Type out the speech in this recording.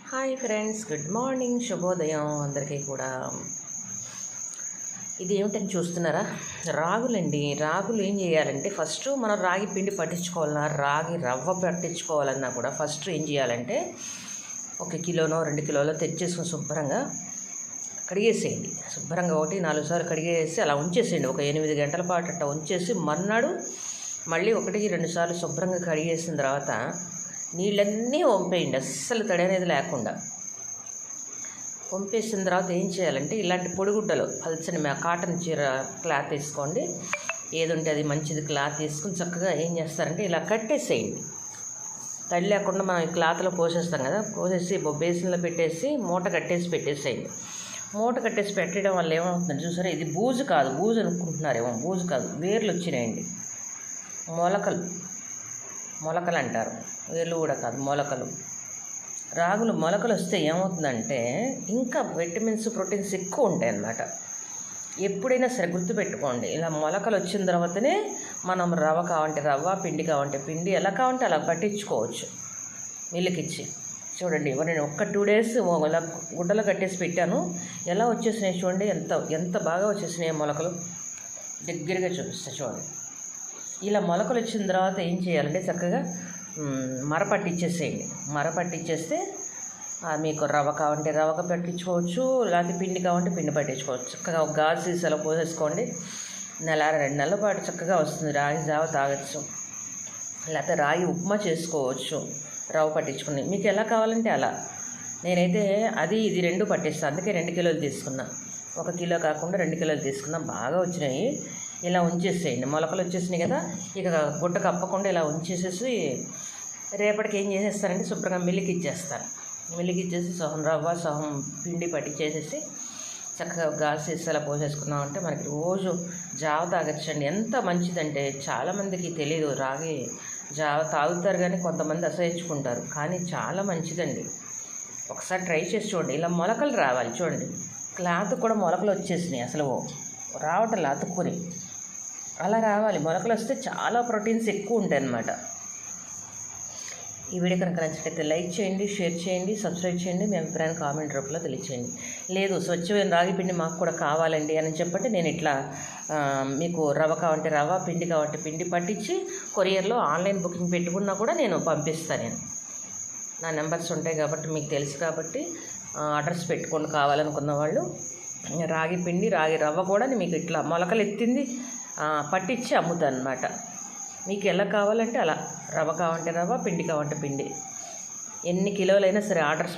Hi friends, good morning, శుభోదయం అందరికీ కూడా. ఇది ఏమిటని చూస్తున్నారా? రాగులండి. రాగులు ఏం చేయాలంటే ఫస్ట్ మనం రాగి పిండి పట్టించుకోవాలన్నా, రాగి రవ్వ పట్టించుకోవాలన్నా కూడా ఫస్ట్ ఏం చేయాలంటే 1 కిలోనో 2 కిలోలో తెచ్చేసుకుని శుభ్రంగా కడిగేసేయండి. శుభ్రంగా 1-4 సార్లు కడిగేసి అలా ఉంచేసేయండి. ఒక 8 గంటల పాటు అట్లా ఉంచేసి మర్నాడు మళ్ళీ 1-2 సార్లు శుభ్రంగా కడిగేసిన తర్వాత నీళ్ళన్నీ వంపేయండి, అస్సలు తడి అనేది లేకుండా. వంపేసిన తర్వాత ఏం చేయాలంటే ఇలాంటి పొడిగుడ్డలు పల్చని కాటన్ చీర క్లాత్ తీసుకోండి, ఏది ఉంటే అది మంచిది క్లాత్ తీసుకుని చక్కగా ఏం చేస్తారంటే ఇలా కట్టేసేయండి. తడి లేకుండా మనం ఈ క్లాత్లో పోసేస్తాం కదా, పోసేసి బేసిన్లో పెట్టేసి మూట కట్టేసి పెట్టేసేయండి. మూట కట్టేసి పెట్టడం వల్ల ఏమవుతుందంటే చూసారా, ఇది బూజు కాదు, బూజు అనుకుంటున్నారేమో, బూజు కాదు, వేర్లు వచ్చినాయండి. మొలకలు అంటారు, వేర్లు కూడా కాదు, మొలకలు. రాగులు మొలకలు వస్తే ఏమవుతుందంటే ఇంకా విటమిన్స్, ప్రోటీన్స్ ఎక్కువ ఉంటాయి అన్నమాట. ఎప్పుడైనా సరే గుర్తుపెట్టుకోండి, ఇలా మొలకలు వచ్చిన తర్వాతనే మనం రవ్వ కావంటే రవ్వ, పిండి కావంటే పిండి, ఎలా కావంటే అలా పట్టించుకోవచ్చు మిల్లుకిచ్చి. చూడండి, నేను 2 డేస్ ఇలా గుడ్డలో కట్టేసి పెట్టాను, ఎలా వచ్చేసినాయి చూడండి, ఎంత బాగా వచ్చేసినాయి మొలకలు. దగ్గరగా చూపిస్తా చూడండి. ఇలా మొలకలు వచ్చిన తర్వాత ఏం చేయాలంటే చక్కగా మరపట్టించేస్తే మీకు రవ్వ కావంటే రవ్వగా పట్టించుకోవచ్చు, లేకపోతే పిండి కావంటే పిండి పట్టించుకోవచ్చు. చక్కగా ఒక గాజు సీసాలో పోసేసుకోండి, 1-2 నెలల పాటు చక్కగా వస్తుంది. రాగి జావ తాగొచ్చు, లేకపోతే రాగి ఉప్మా చేసుకోవచ్చు రవ్వ పట్టించుకుని. మీకు ఎలా కావాలంటే అలా. నేనైతే అది ఇది 2 పట్టిస్తాను, అందుకే 2 కిలోలు తీసుకున్నా. 1 కిలో కాకుండా 2 కిలోలు తీసుకున్నా, బాగా వచ్చినాయి. ఇలా ఉంచేసేయండి, మొలకలు వచ్చేసినాయి కదా, ఇక గుడ్డ కప్పకుండా ఇలా ఉంచేసేసి రేపటికి ఏం చేసేస్తారంటే శుభ్రంగా మిల్లికి ఇచ్చేసి సహం రవ్వ, సహం పిండి పట్టించేసేసి చక్కగా గాజు సీసాలో పోసేసుకున్నామంటే మనకి రోజు జావ తాగొచ్చండి. ఎంత మంచిదంటే చాలామందికి తెలియదు, రాగి జావ తాగుతారు కానీ కొంతమంది అసహించుకుంటారు, కానీ చాలా మంచిదండి. ఒకసారి ట్రై చేసి చూడండి. ఇలా మొలకలు రావాలి చూడండి, క్లాత్ కూడా మొలకలు వచ్చేసినాయి, అసలు రావటం అతుక్కుని అలా రావాలి. మొలకలు వస్తే చాలా ప్రోటీన్స్ ఎక్కువ ఉంటాయి అన్నమాట. ఈ వీడియో కనుక నచ్చినట్లయితే లైక్ చేయండి, షేర్ చేయండి, సబ్స్క్రైబ్ చేయండి, మీ అభిప్రాయాన్ని కామెంట్ రూపంలో తెలియచేయండి. లేదు స్వచ్ఛమైన రాగి పిండి మాకు కూడా కావాలండి అని చెప్పండి, నేను ఇట్లా మీకు రవ్వ కావంటే రవ్వ, పిండి కావంటే పిండి పట్టించి కొరియర్లో ఆన్లైన్ బుకింగ్ పెట్టుకున్నా కూడా నేను పంపిస్తాను. నా నెంబర్స్ ఉంటాయి కాబట్టి మీకు తెలుసు కాబట్టి అడ్రస్ పెట్టుకొని కావాలనుకున్న వాళ్ళు. రాగి పిండి, రాగి రవ్వ కూడా మీకు ఇట్లా మొలకలు ఎత్తింది పట్టించి అమ్ముతాను అన్నమాట. మీకు ఎలా కావాలంటే అలా, రవ్వ కావంటే రవ్వ, పిండి కావంటే పిండి, ఎన్ని కిలోలైనా సరే ఆర్డర్స్